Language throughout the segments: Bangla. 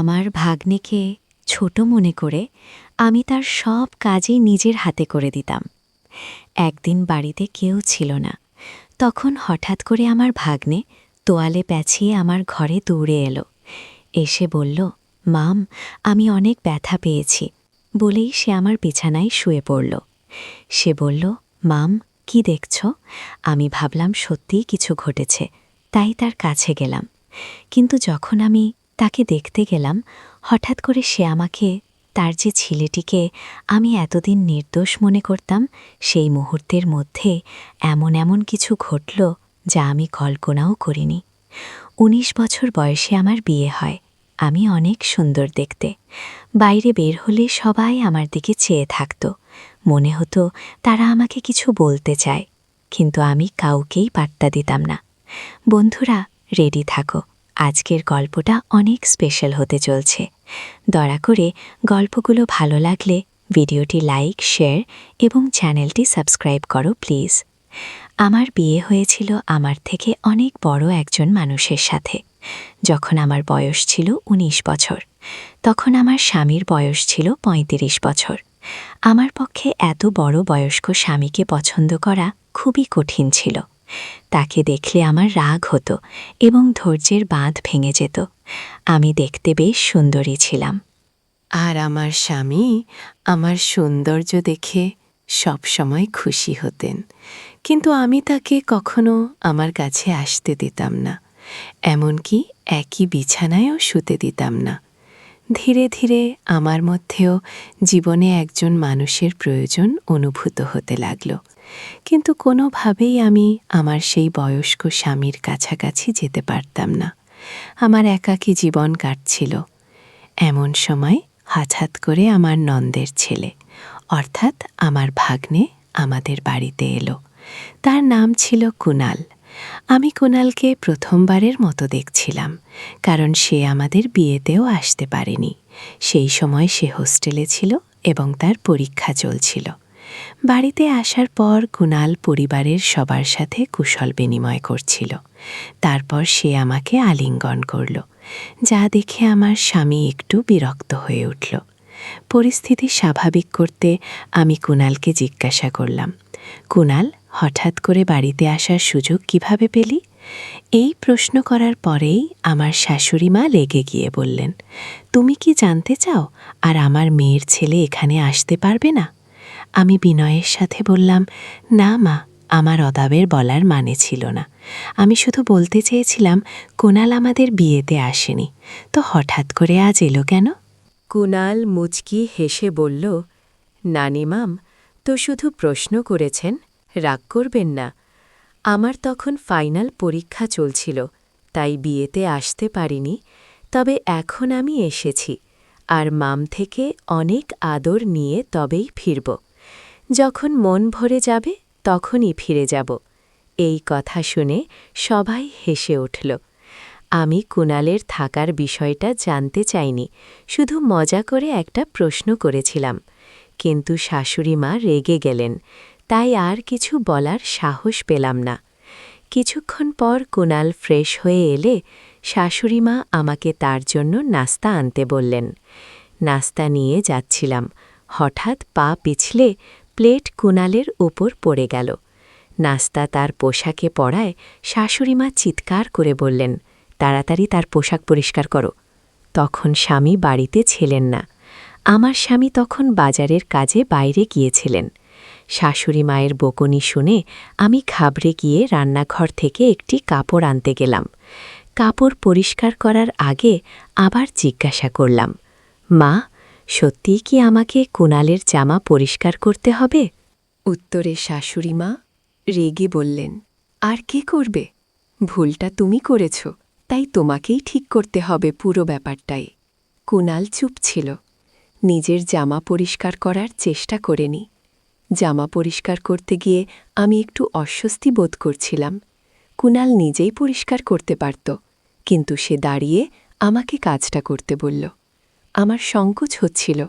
আমার ভাগ্নেকে ছোট মনে করে আমি তার সব কাজই নিজের হাতে করে দিতাম। একদিন বাড়িতে কেউ ছিল না। তখন হঠাৎ করে আমার ভাগ্নে তোয়ালে পেঁচিয়ে আমার ঘরে দৌড়ে এলো। এসে বলল, মাম, আমি অনেক ব্যথা পেয়েছি। বলেই সে আমার বিছানায় শুয়ে পড়ল। সে বলল, মাম, কি দেখছ? আমি ভাবলাম সত্যিই কিছু ঘটেছে, তাই তার কাছে গেলাম। কিন্তু যখন আমি তাকে দেখতে গেলাম, হঠাৎ করে সে আমাকে, তার যে ছেলেটিকে আমি এতদিন নির্দোষ মনে করতাম, সেই মুহূর্তের মধ্যে এমন এমন কিছু ঘটল যা আমি কল্পনাও করিনি। ১৯ বছর বয়সে আমার বিয়ে হয়। আমি অনেক সুন্দর দেখতে। বাইরে বের হলে সবাই আমার দিকে চেয়ে থাকত। মনে হতো তারা আমাকে কিছু বলতে চায়, কিন্তু আমি কাউকেই পাত্তা দিতাম না। বন্ধুরা, রেডি থাকো, আজকের গল্পটা অনেক স্পেশাল হতে চলছে। দয়া করে গল্পগুলো ভালো লাগলে ভিডিওটি লাইক, শেয়ার এবং চ্যানেলটি সাবস্ক্রাইব করো প্লিজ। আমার বিয়ে হয়েছিল আমার থেকে অনেক বড় একজন মানুষের সাথে। যখন আমার বয়স ছিল ১৯ বছর, তখন আমার স্বামীর বয়স ছিল ৩৫ বছর। আমার পক্ষে এত বড় বয়স্ক স্বামীকে পছন্দ করা খুবই কঠিন ছিল। তাকে দেখলে আমার রাগ হতো এবং ধৈর্যের বাঁধ ভেঙে যেত। আমি দেখতে বেশ সুন্দরী ছিলাম। আর আমার স্বামী আমার সৌন্দর্য দেখে সব সময় খুশি হতেন, কিন্তু আমি তাকে কখনো আমার কাছে আসতে দিতাম না, এমনকি একই বিছানায়ও শুতে দিতাম না। ধীরে ধীরে আমার মধ্যেও জীবনে একজন মানুষের প্রয়োজন অনুভূত হতে লাগল, কিন্তু কোনোভাবেই আমি আমার সেই বয়স্ক স্বামীর কাছাকাছি যেতে পারতাম না। আমার একাকী জীবন কাটছিল। এমন সময় হঠাৎ করে আমার নন্দের ছেলে, অর্থাৎ আমার ভাগ্নে আমাদের বাড়িতে এলো। তার নাম ছিল কুনাল। আমি কুনালকে প্রথমবারের মতো দেখছিলাম, কারণ সে আমাদের বিয়েতেও আসতে পারেনি। সেই সময় সে হোস্টেলে ছিল এবং তার পরীক্ষা চলছিল। বাড়িতে আসার পর কুনাল পরিবারের সবার সাথে কুশল বিনিময় করছিল। তারপর সে আমাকে আলিঙ্গন করল, যা দেখে আমার স্বামী একটু বিরক্ত হয়ে উঠল। পরিস্থিতি স্বাভাবিক করতে আমি কুনালকে জিজ্ঞাসা করলাম, কুনাল, হঠাৎ করে বাড়িতে আসার সুযোগ কিভাবে পেলি? এই প্রশ্ন করার পরেই আমার শাশুড়ি মা রেগে গিয়ে বললেন, তুমি কি জানতে চাও আর আমার মেয়ের ছেলে এখানে আসতে পারবে না? আমি বিনয়ের সাথে বললাম, না মা, আমার অদাবের বলার মানে ছিল না। আমি শুধু বলতে চেয়েছিলাম কুনাল আমাদের বিয়েতে আসেনি, তো হঠাৎ করে আজ এলো কেন? কুনাল মুচকি হেসে বলল, নানিমাম তো শুধু প্রশ্ন করেছেন, রাগ করবেন না। আমার তখন ফাইনাল পরীক্ষা চলছিল, তাই বিয়েতে আসতে পারিনি। তবে এখন আমি এসেছি, আর মাম থেকে অনেক আদর নিয়ে তবেই ফিরব। যখন মন ভরে যাবে তখনই ফিরে যাব। এই কথা শুনে সবাই হেসে উঠল। আমি কুনালের থাকার বিষয়টা জানতে চাইনি, শুধু মজা করে একটা প্রশ্ন করেছিলাম। কিন্তু শাশুড়ি মা রেগে গেলেন, তাই আর কিছু বলার সাহস পেলাম না। কিছুক্ষণ পর কুনাল ফ্রেশ হয়ে এলে শাশুড়ি মা আমাকে তার জন্য নাস্তা আনতে বললেন। নাস্তা নিয়ে যাচ্ছিলাম, হঠাৎ পা পিছলে প্লেট কুনালের ওপর পড়ে গেল। নাস্তা তার পোশাকে পড়ায় শাশুড়িমা চিৎকার করে বললেন, তাড়াতাড়ি তার পোশাক পরিষ্কার করো। তখন স্বামী বাড়িতে ছিলেন না। আমার স্বামী তখন বাজারের কাজে বাইরে গিয়েছিলেন। শাশুড়ি মায়ের বকুনি শুনে আমি ঘাবড়ে গিয়ে রান্নাঘর থেকে একটি কাপড় আনতে গেলাম। কাপড় পরিষ্কার করার আগে আবার জিজ্ঞাসা করলাম, মা, সত্যিই কি আমাকে কুনালের জামা পরিষ্কার করতে হবে? উত্তরে শাশুড়ি মা রেগে বললেন, আর কে করবে? ভুলটা তুমি করেছ, তাই তোমাকেই ঠিক করতে হবে পুরো ব্যাপারটাই। কুনাল চুপ ছিল। নিজের জামা পরিষ্কার করার চেষ্টা করেনি। জামা পরিষ্কার করতে গিয়ে আমি একটু অস্বস্তি বোধ করছিলাম। কুনাল নিজেই পরিষ্কার করতে পারত, কিন্তু সে দাঁড়িয়ে আমাকে কাজটা করতে বলল। আমার সংকোচ হচ্ছিল,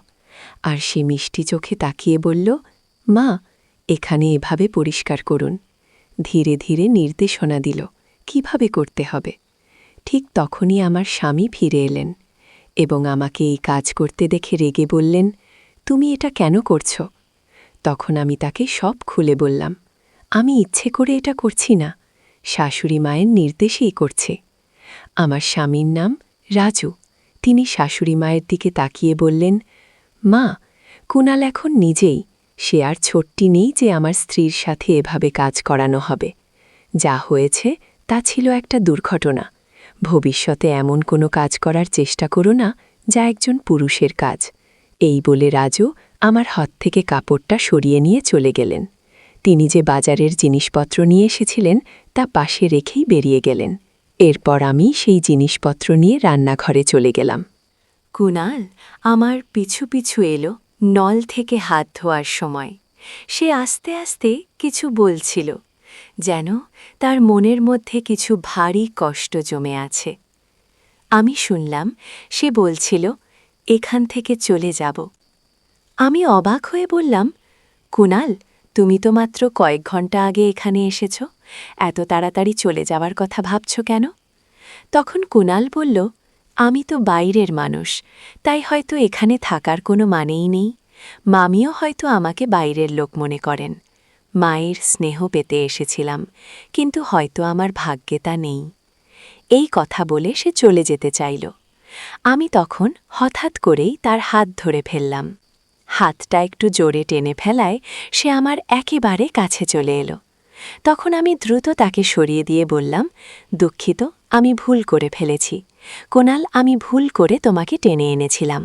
আর সে মিষ্টি চোখে তাকিয়ে বলল, মা, এখানে এভাবে পরিষ্কার করুন। ধীরে ধীরে নির্দেশনা দিল কিভাবে করতে হবে। ঠিক তখনই আমার স্বামী ফিরে এলেন। এবং আমাকে এই কাজ করতে দেখে রেগে বললেন, তুমি এটা কেন করছ? তখন আমি তাকে সব খুলে বললাম, আমি ইচ্ছে করে এটা করছি না, শাশুড়ি মায়ের নির্দেশেই করছে। আমার স্বামীর নাম রাজু। তিনি শাশুড়ি মায়ের দিকে তাকিয়ে বললেন, মা, কুণাল এখন নিজেই, সে আর ছোট্টি নেই যে আমার স্ত্রীর সাথে এভাবে কাজ করানো হবে। যা হয়েছে তা ছিল একটা দুর্ঘটনা। ভবিষ্যতে এমন কোনো কাজ করার চেষ্টা করো না যা একজন পুরুষের কাজ। এই বলে রাজু আমার হাত থেকে কাপড়টা সরিয়ে নিয়ে চলে গেলেন। তিনি যে বাজারের জিনিসপত্র নিয়ে এসেছিলেন তা পাশে রেখেই বেরিয়ে গেলেন। এরপর আমি সেই জিনিসপত্র নিয়ে রান্নাঘরে চলে গেলাম। কুণাল আমার পিছু পিছু এলো নল থেকে হাত ধোয়ার সময়। সে আস্তে আস্তে কিছু বলছিল, যেন তার মনের মধ্যে কিছু ভারী কষ্ট জমে আছে। আমি শুনলাম সে বলছিল, এখান থেকে চলে যাব। আমি অবাক হয়ে বললাম, কুণাল, তুমি তো মাত্র কয়েক ঘন্টা আগে এখানে এসেছ, এত তাড়াতাড়ি চলে যাওয়ার কথা ভাবছ কেন? তখন কুণাল বলল, আমি তো বাইরের মানুষ, তাই হয়তো এখানে থাকার কোনো মানেই নেই। মামিও হয়তো আমাকে বাইরের লোক মনে করেন। মায়ের স্নেহ পেতে এসেছিলাম, কিন্তু হয়তো আমার ভাগ্যে তা নেই। এই কথা বলে সে চলে যেতে চাইল। আমি তখন হঠাৎ করেই তার হাত ধরে ফেললাম। হাতটা একটু জোরে টেনে ফেলায় সে আমার একেবারে কাছে চলে এলো। তখন আমি দ্রুত তাকে সরিয়ে দিয়ে বললাম, দুঃখিত, আমি ভুল করে ফেলেছি। কুণাল, আমি ভুল করে তোমাকে টেনে এনেছিলাম।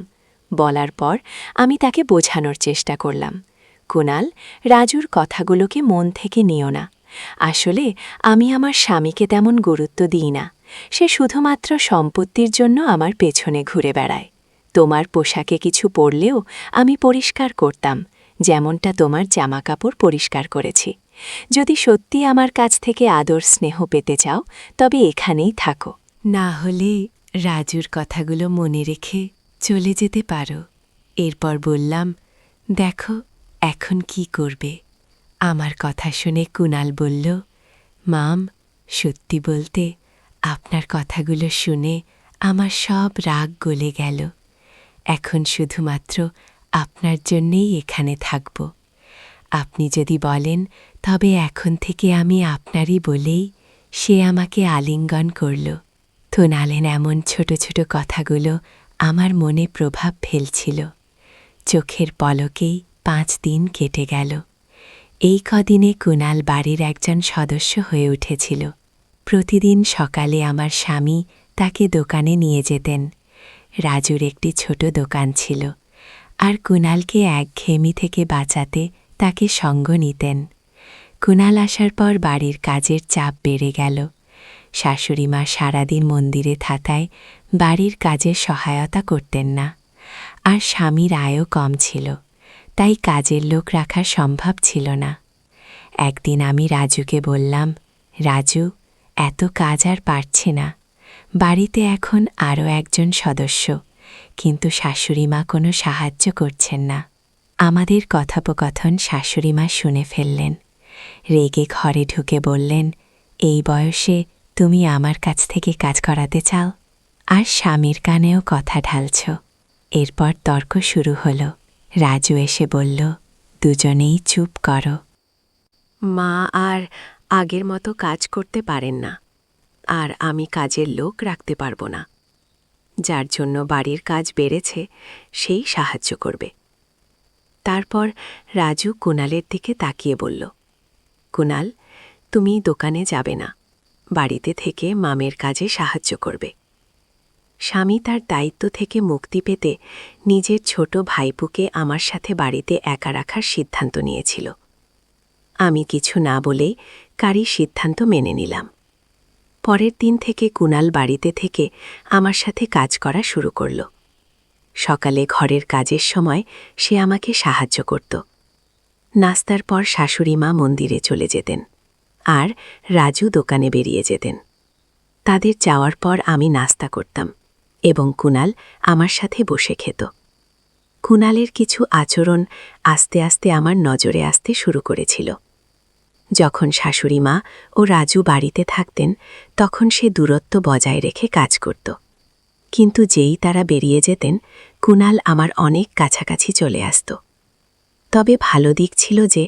বলার পর আমি তাকে বোঝানোর চেষ্টা করলাম, কুণাল, রাজুর কথাগুলোকে মন থেকে নিও না। আসলে আমি আমার স্বামীকে তেমন গুরুত্ব দিই না। সে শুধুমাত্র সম্পত্তির জন্য আমার পেছনে ঘুরে বেড়ায়। তোমার পোশাকে কিছু পরলেও আমি পরিষ্কার করতাম, যেমনটা তোমার জামাকাপড় পরিষ্কার করেছি। যদি সত্যি আমার কাছ থেকে আদর স্নেহ পেতে চাও, তবে এখানেই থাকো, না হলে রাজুর কথাগুলো মনে রেখে চলে যেতে পারো। এরপর বললাম, দেখো এখন কি করবে? আমার কথা শুনে কুণাল বলল, মাম, সত্যি বলতে আপনার কথাগুলো শুনে আমার সব রাগ গলে গেল। এখন শুধুমাত্র আপনার জন্যেই এখানে থাকব। আপনি যদি বলেন তবে এখন থেকে আমি আপনারই বলেই সে আমাকে আলিঙ্গন করল। কুণালের এমন ছোট ছোট কথাগুলো আমার মনে প্রভাব ফেলছিল। চোখের পলকেই 5 দিন কেটে গেল। এই কদিনে কুণাল বাড়ির একজন সদস্য হয়ে উঠেছিল। প্রতিদিন সকালে আমার স্বামী তাকে দোকানে নিয়ে যেতেন। রাজুর একটি ছোট দোকান ছিল, আর কুণালকে একঘেয়েমি থেকে বাঁচাতে তাকে সঙ্গ নিতেন। কুণাল আসার পর বাড়ির কাজের চাপ বেড়ে গেল। শাশুড়িমা সারাদিন মন্দিরে থাকায় বাড়ির কাজে সহায়তা করতেন না, আর স্বামীর আয়ও কম ছিল, তাই কাজের লোক রাখা সম্ভব ছিল না। একদিন আমি রাজুকে বললাম, রাজু, এত কাজ আর পারছি না। বাড়িতে এখন আরও একজন সদস্য, কিন্তু শাশুড়িমা কোনো সাহায্য করছেন না। আমাদের কথোপকথন শাশুড়িমা শুনে ফেললেন। রেগে ঘরে ঢুকে বললেন, এই বয়সে তুমি আমার কাছ থেকে কাজ করাতে চাও, আর স্বামীর কানেও কথা ঢালছ। এরপর তর্ক শুরু হলো। রাজু এসে বলল, দুজনেই চুপ করো। মা আর আগের মতো কাজ করতে পারেন না, আর আমি কাজের লোক রাখতে পারব না। যার জন্য বাড়ির কাজ বেড়েছে সেই সাহায্য করবে। তারপর রাজু কুণালের দিকে তাকিয়ে বলল, কুণাল, তুমি দোকানে যাবে না, বাড়িতে থেকে মামের কাজে সাহায্য করবে। স্বামী তার দায়িত্ব থেকে মুক্তি পেতে নিজের ছোট ভাইপুকে আমার সাথে বাড়িতে একা রাখার সিদ্ধান্ত নিয়েছিল। আমি কিছু না বলেই কারি সিদ্ধান্ত মেনে নিলাম। পরের দিন থেকে কুণাল বাড়িতে থেকে আমার সাথে কাজ করা শুরু করল। সকালে ঘরের কাজের সময় সে আমাকে সাহায্য করত। নাস্তার পর শাশুড়িমা মন্দিরে চলে যেতেন, আর রাজু দোকানে বেরিয়ে যেতেন। তাদের যাওয়ার পর আমি নাস্তা করতাম এবং কুণাল আমার সাথে বসে খেত। কুণালের কিছু আচরণ আস্তে আস্তে আমার নজরে আসতে শুরু করেছিল। যখন শাশুড়িমা ও রাজু বাড়িতে থাকতেন তখন সে দূরত্ব বজায় রেখে কাজ করত, কিন্তু যেই তারা বেরিয়ে যেতেন কুণাল আমার অনেক কাছাকাছি চলে আসত। তবে ভালো দিক ছিল যে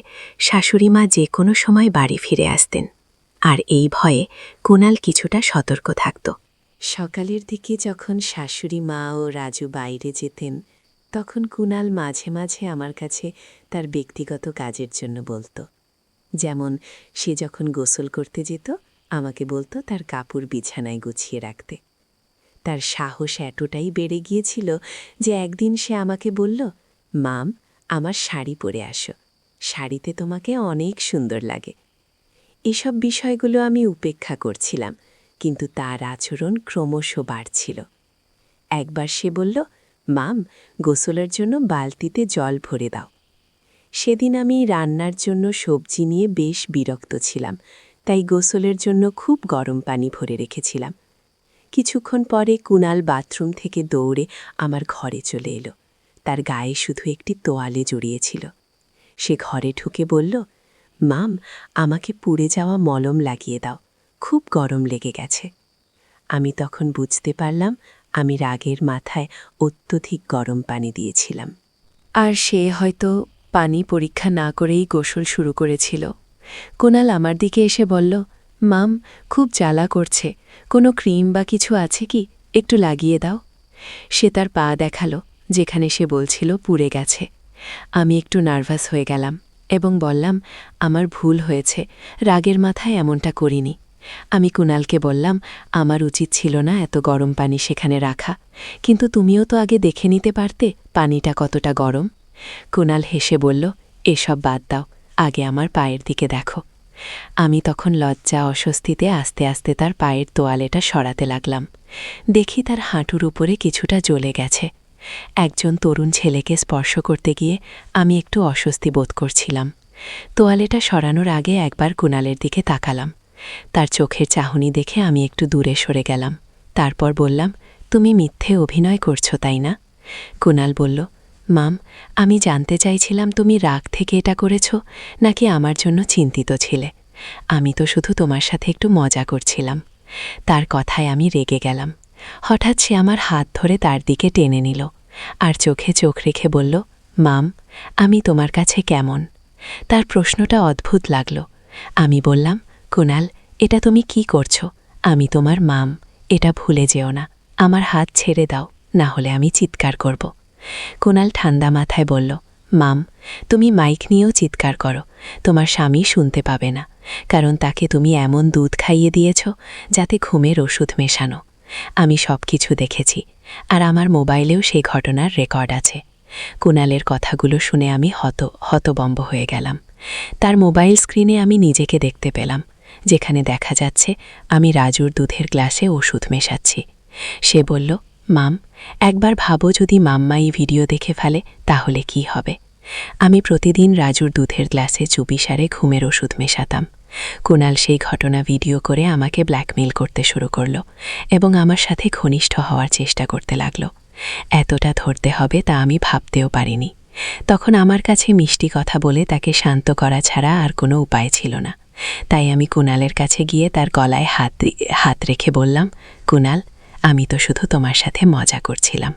শাশুড়িমা যে কোনো সময় বাড়ি ফিরে আসতেন, আর এই ভয়ে কুণাল কিছুটা সতর্ক থাকত। সকালের দিকে যখন শাশুড়ি মা ও রাজু বাইরে যেতেন তখন কুণাল মাঝে মাঝে আমার কাছে তার ব্যক্তিগত কাজের জন্য বলতো। যেমন সে যখন গোসল করতে যেত আমাকে বলতো তার কাপড় বিছানায় গুছিয়ে রাখতে। তার সাহস এতটাই বেড়ে গিয়েছিল যে একদিন সে আমাকে বলল, মাম, আমার শাড়ি পরে আসো, শাড়িতে তোমাকে অনেক সুন্দর লাগে। এসব বিষয়গুলো আমি উপেক্ষা করছিলাম, কিন্তু তার আচরণ ক্রমশ বাড়ছিল। একবার সে বলল, মাম, গোসলের জন্য বালতিতে জল ভরে দাও। সেদিন আমি রান্নার জন্য সবজি নিয়ে বেশ বিরক্ত ছিলাম, তাই গোসলের জন্য খুব গরম পানি ভরে রেখেছিলাম। কিছুক্ষণ পরে কুণাল বাথরুম থেকে দৌড়ে আমার ঘরে চলে এলো। তার গায়ে শুধু একটি তোয়ালে জড়িয়েছিল। সে ঘরে ঢুকে বলল, মাম, আমাকে পুড়ে যাওয়া মলম লাগিয়ে দাও, খুব গরম লেগে গেছে। আমি তখন বুঝতে পারলাম আমি রাগের মাথায় অত্যধিক গরম পানি দিয়েছিলাম। আর সে হয়তো পানি পরীক্ষা না করেই গোসল শুরু করেছিল। কুণাল আমার দিকে এসে বলল, মাম, খুব জ্বালা করছে, কোনো ক্রিম বা কিছু আছে কি, একটু লাগিয়ে দাও। সে তার পা দেখালো যেখানে সে বলছিল পুড়ে গেছে। আমি একটু নার্ভাস হয়ে গেলাম এবং বললাম, আমার ভুল হয়েছে, রাগের মাথায় এমনটা করিনি। আমি কুণালকে বললাম, আমার উচিত ছিল না এত গরম পানি সেখানে রাখা, কিন্তু তুমিও তো আগে দেখে নিতে পারতে পানিটা কতটা গরম। কুণাল হেসে বলল, এসব বাদ দাও, আগে আমার পায়ের দিকে দেখো। আমি তখন লজ্জা অস্বস্তিতে আস্তে আস্তে তার পায়ের তোয়ালেটা সরাতে লাগলাম। দেখি তার হাঁটুর উপরে কিছুটা জ্বলে গেছে। একজন তরুণ ছেলেকে স্পর্শ করতে গিয়ে আমি একটু অস্বস্তি বোধ করছিলাম। তোয়ালেটা সরানোর আগে একবার কুণালের দিকে তাকালাম। তার চোখের চাহনি দেখে আমি একটু দূরে সরে গেলাম। তারপর বললাম, তুমি মিথ্যে অভিনয় করছো তাই না? কুণাল বলল, মাম, আমি জানতে চাইছিলাম তুমি রাগ থেকে এটা করেছ নাকি আমার জন্য চিন্তিত ছিলে। আমি তো শুধু তোমার সাথে একটু মজা করছিলাম। তার কথায় আমি রেগে গেলাম। হঠাৎ সে আমার হাত ধরে তার দিকে টেনে নিল আর চোখে চোখ রেখে বলল, মাম, আমি তোমার কাছে কেমন? তার প্রশ্নটা অদ্ভুত লাগল। আমি বললাম, কুণাল, এটা তুমি কি করছো? আমি তোমার মাম, এটা ভুলে যেও না। আমার হাত ছেড়ে দাও, না হলে আমি চিৎকার করব। কুণাল ঠান্ডা মাথায় বলল, মাম, তুমি মাইক নিয়েও চিৎকার করো, তোমার স্বামী শুনতে পাবে না, কারণ তাকে তুমি এমন দুধ খাইয়ে দিয়েছ যাতে ঘুমের ওষুধ মেশানো। আমি সব কিছু দেখেছি, আর আমার মোবাইলেও সেই ঘটনার রেকর্ড আছে। কুণালের কথাগুলো শুনে আমি হতবম্ব হয়ে গেলাম। তার মোবাইল স্ক্রিনে আমি নিজেকে দেখতে পেলাম, যেখানে দেখা যাচ্ছে আমি রাজুর দুধের গ্লাসে ওষুধ মেশাচ্ছি। সে বলল, মাম, একবার ভাবো যদি মাম্মা এই ভিডিও দেখে ফেলে তাহলে কি হবে? আমি প্রতিদিন রাজুর দুধের গ্লাসে চুপিসারে ঘুমের ওষুধ মেশাতাম। কুণাল সেই ঘটনা ভিডিও করে আমাকে ব্ল্যাকমেইল করতে শুরু করল এবং আমার সাথে ঘনিষ্ঠ হওয়ার চেষ্টা করতে লাগল। এতটা ধরতে হবে তা আমি ভাবতেও পারিনি। তখন আমার কাছে মিষ্টি কথা বলে তাকে শান্ত করা ছাড়া আর কোনো উপায় ছিল না। তাই আমি কুণালের কাছে গিয়ে তার গলায় হাত রেখে বললাম, কুণাল, আমি তো শুধু তোমার সাথে মজা করছিলাম।